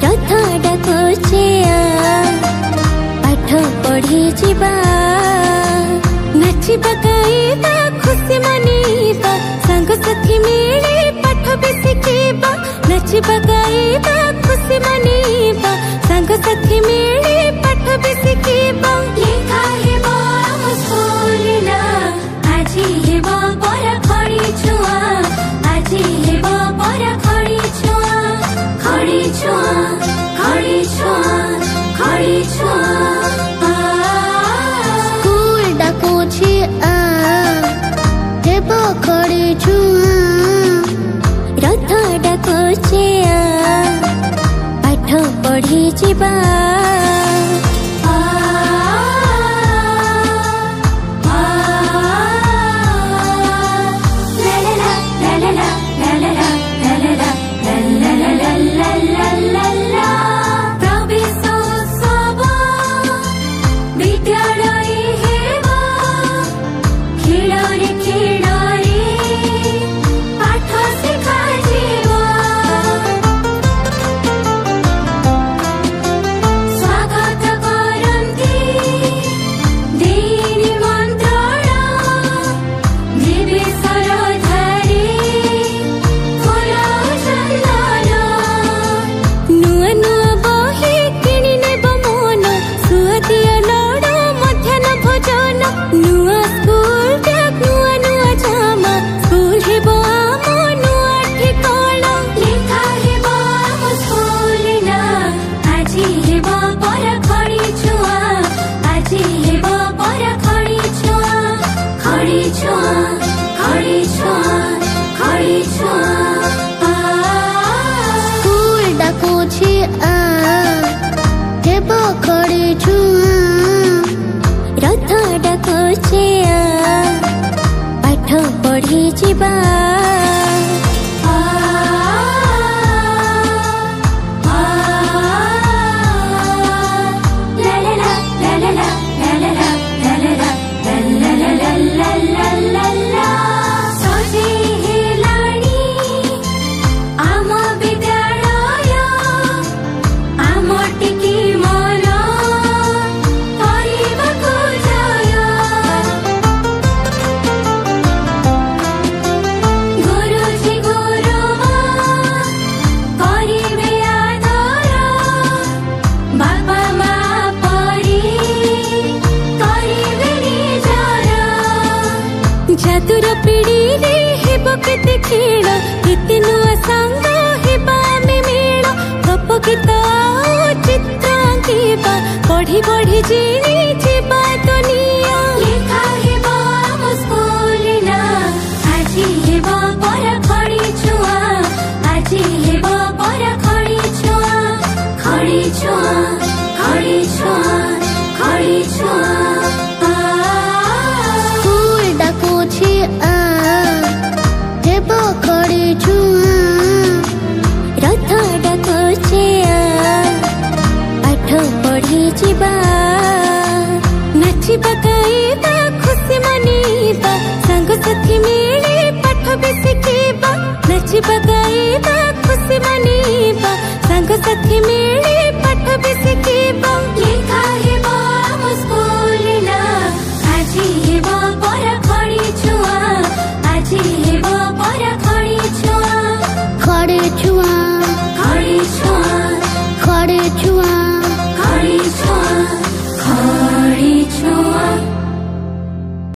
रथ डाकुचे पाठ पढ़ी जीवा नाचिबा गाइबा खुशी मनीबा संग साथी मिले पाठ भी शिखिबा नाचिबा गाइबा खुशी मनीबा संग साथी मिले पाठ भी शिखिबा लेखा हेबो आम स्कूलना आजी हेबो पर खड़ी छुआ आजी हेबो पर खड़ी छुआ खड़ी छुआ खड़ी छुआ खड़ी छुआ स्कूल डाकुछि हेबो खड़ी छुआ रथ डाकुछि पाठ पढ़ी जीवा रथ डाकुछि पाठ पढ़ी जीवा जादुर पीढ़ी रे हेबो केते खेल केते नुआ संग हेबा में मेल गप गीत चित्र आंकिबा पढ़ी पढ़ी जीनी जीवा दुनिया लेखा हेबो आम स्कूलना आजी हेबो पर खड़ी छुआ आजी हेबो पर खड़ी छुआ खड़ी छुआ खड़ी छुआ खड़ी छुआ हेबो खड़ी छुआ रथ डाकुछि पाठ पढ़ी जीवा नाचिबा गाइबा खुशी मनीबा संग साथी मिले पाठ भी शिखिबा नाचिबा